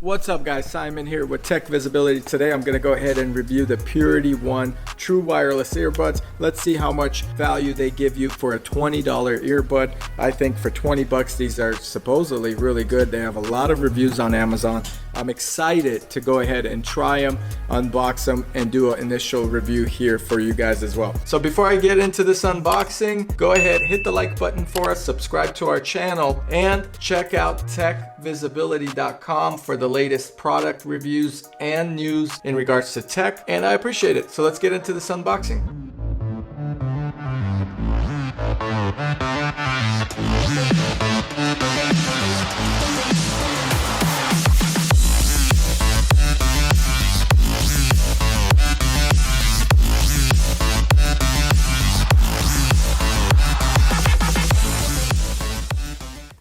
What's up guys, Simon here with Tech Visibility. Today I'm going to go ahead and review the Purity One True Wireless Earbuds. Let's see how much value they give you for a $20 earbud. I think for 20 bucks these are supposedly really good. They have a lot of reviews on Amazon. I'm excited to go ahead and try them, unbox them, and do an initial review here for you guys as well. So before I get into this unboxing, go ahead, hit the like button for us, subscribe to our channel, and check out techvisibility.com for the latest product reviews and news in regards to tech, and I appreciate it. So let's get into this unboxing.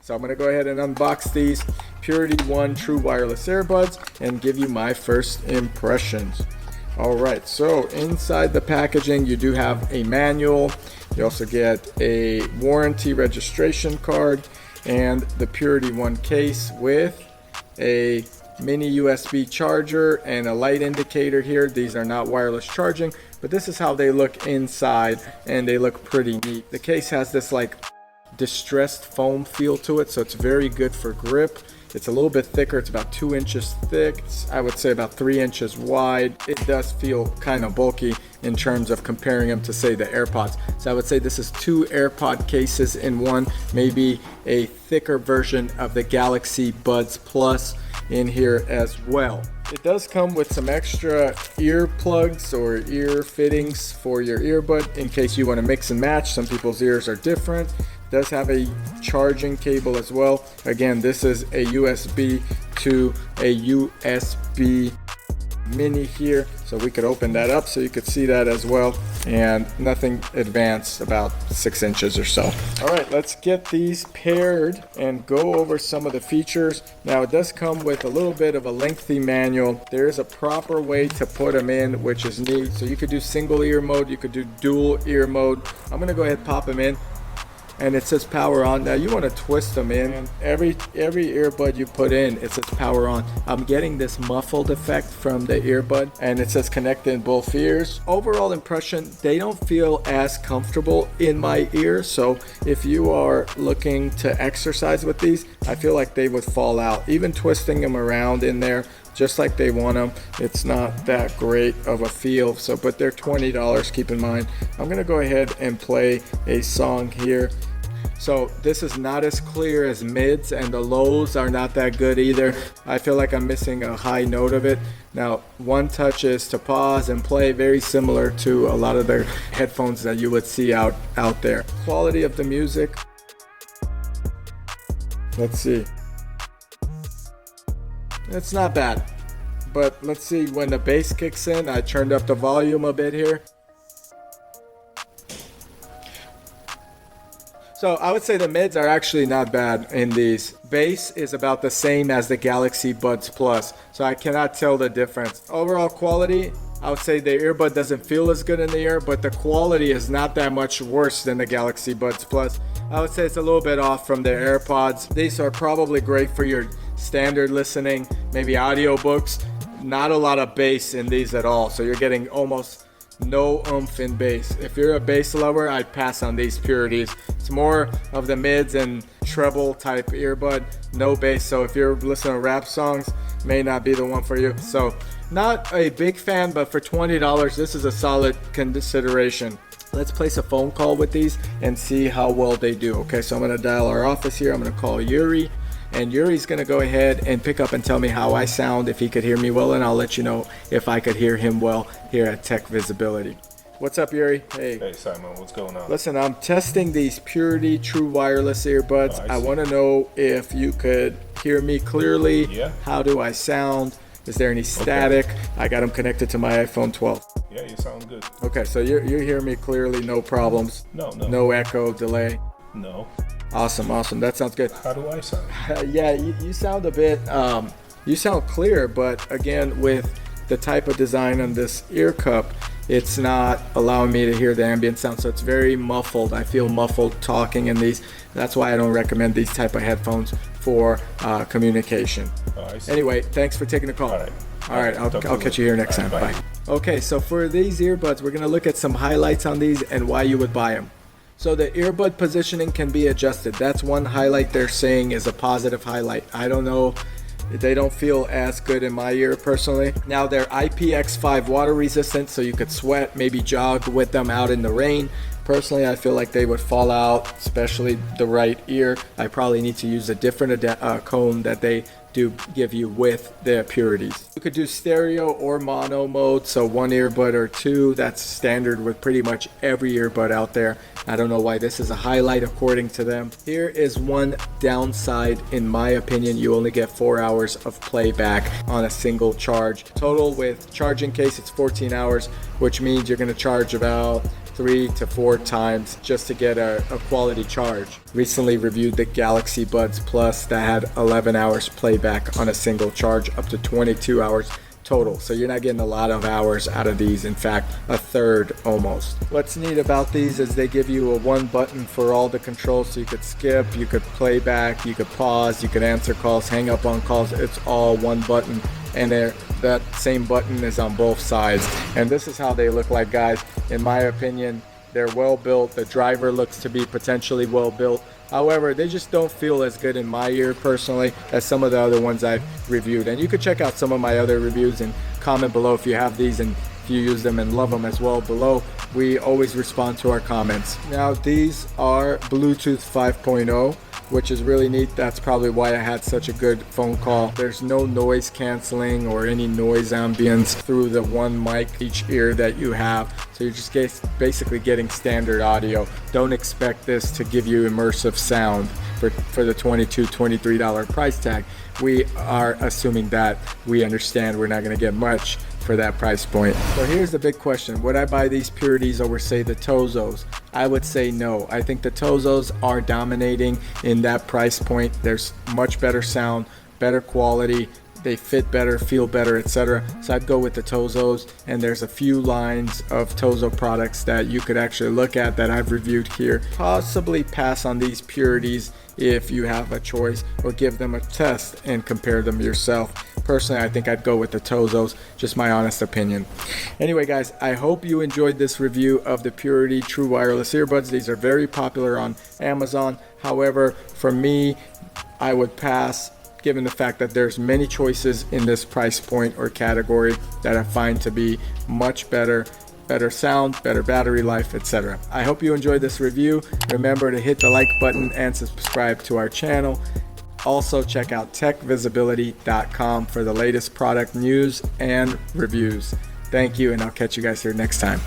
So I'm going to go ahead and unbox these Purity One True Wireless Earbuds and give you my first impressions. Alright, so inside the packaging you do have a manual, you also get a warranty registration card, and the Purity One case with a mini USB charger and a light indicator here. These are not wireless charging, but this is how they look inside, and they look pretty neat. The case has this like distressed foam feel to it, so it's very good for grip. It's a little bit thicker, it's about 2 inches thick, I would say about 3 inches wide. It does feel kind of bulky in terms of comparing them to, say, the AirPods. So I would say this is 2 AirPod cases in one, maybe a thicker version of the Galaxy Buds Plus in here as well. It does come with some extra ear plugs or ear fittings for your earbud in case you want to mix and match. Some people's ears are different. It does have a charging cable as well. Again, this is a USB to a USB mini here, so we could open that up so you could see that as well, and nothing advanced, about 6 inches or so. All right, let's get these paired and go over some of the features. Now it does come with a little bit of a lengthy manual. There is a proper way to put them in, which is neat. So you could do single ear mode, you could do dual ear mode. I'm gonna go ahead and pop them in, and it says power on. Now you want to twist them in, and every earbud you put in, it says power on. I'm getting this muffled effect from the earbud, and it says connect in both ears. Overall impression, they don't feel as comfortable in my ear, so if you are looking to exercise with these, I feel like they would fall out. Even twisting them around in there just like they want them, it's not that great of a feel. So, but they're $20, keep in mind. I'm gonna go ahead and play a song here. So this is not as clear as mids, and the lows are not that good either. I feel like I'm missing a high note of it. Now, one touch is to pause and play, very similar to a lot of the headphones that you would see out there. Quality of the music, let's see. It's not bad, but let's see, when the bass kicks in, I turned up the volume a bit here. So I would say the mids are actually not bad in these. Bass is about the same as the Galaxy Buds Plus, so I cannot tell the difference. Overall quality, I would say the earbud doesn't feel as good in the ear, but the quality is not that much worse than the Galaxy Buds Plus. I would say it's a little bit off from the AirPods. These are probably great for your standard listening, maybe audiobooks. Not a lot of bass in these at all, so you're getting almost no oomph in bass. If you're a bass lover, I'd pass on these Purities. It's more of the mids and treble type earbud, no bass. So if you're listening to rap songs, may not be the one for you. So not a big fan, but for $20, this is a solid consideration. Let's place a phone call with these and see how well they do. Okay, so I'm gonna dial our office here. I'm gonna call Yuri, and Yuri's gonna go ahead and pick up and tell me how I sound, if he could hear me well, and I'll let you know if I could hear him well here at Tech Visibility. What's up, Yuri? Hey Simon, what's going on? Listen, I'm testing these Purity True Wireless Earbuds. I want to know if you could hear me clearly. Yeah. How do I sound? Is there any static? Okay. I got them connected to my iPhone 12. Yeah, you sound good. Okay, so you hear me clearly, no problems? No. No echo, delay? No. Awesome. That sounds good. How do I sound? Yeah, you sound a bit, you sound clear, but again, with the type of design on this ear cup, it's not allowing me to hear the ambient sound, so it's very muffled. I feel muffled talking in these. That's why I don't recommend these type of headphones for communication. Oh, I see. Anyway, thanks for taking the call. All right. All right, Talk to I'll catch you here next All time. right, Bye. Okay, so for these earbuds, we're gonna look at some highlights on these and why you would buy them. So the earbud positioning can be adjusted. That's one highlight they're saying is a positive highlight. I don't know. They don't feel as good in my ear personally. Now they're IPX5 water resistant, so you could sweat, maybe jog with them out in the rain. Personally, I feel like they would fall out, especially the right ear. I probably need to use a different cone that they do give you with the Purities. You could do stereo or mono mode, so one earbud or two. That's standard with pretty much every earbud out there. I don't know why this is a highlight according to them. Here is one downside in my opinion. You only get 4 hours of playback on a single charge. Total with charging case, it's 14 hours, which means you're gonna charge about 3 to 4 times just to get a quality charge. Recently reviewed the Galaxy Buds Plus that had 11 hours playback on a single charge, up to 22 hours total. So you're not getting a lot of hours out of these. In fact, a third almost. What's neat about these is they give you a one button for all the controls, so you could skip, you could play back, you could pause, you could answer calls, hang up on calls. It's all one button, and that same button is on both sides. And this is how they look like, guys. In my opinion, they're well built. The driver looks to be potentially well built. However, they just don't feel as good in my ear personally as some of the other ones I've reviewed. And you can check out some of my other reviews and comment below if you have these and if you use them and love them as well below. We always respond to our comments. Now these are Bluetooth 5.0, which is really neat. That's probably why I had such a good phone call. There's no noise canceling or any noise ambience through the one mic each ear that you have. So you're just basically getting standard audio. Don't expect this to give you immersive sound for the $22, $23 price tag. We are assuming that we understand we're not gonna get much for that price point. So here's the big question. Would I buy these Purities over, say, the Tozos? I would say no. I think the Tozos are dominating in that price point. There's much better sound, better quality, they fit better, feel better, etc. So I'd go with the Tozos, and there's a few lines of Tozo products that you could actually look at that I've reviewed here. Possibly pass on these Purities if you have a choice, or give them a test and compare them yourself. Personally, I think I'd go with the Tozos, just my honest opinion. Anyway, guys, I hope you enjoyed this review of the Purity True Wireless Earbuds. These are very popular on Amazon. However, for me, I would pass, given the fact that there's many choices in this price point or category that I find to be much better sound, better battery life, etc. I hope you enjoyed this review. Remember to hit the like button and subscribe to our channel. Also check out techvisibility.com for the latest product news and reviews. Thank you, and I'll catch you guys here next time.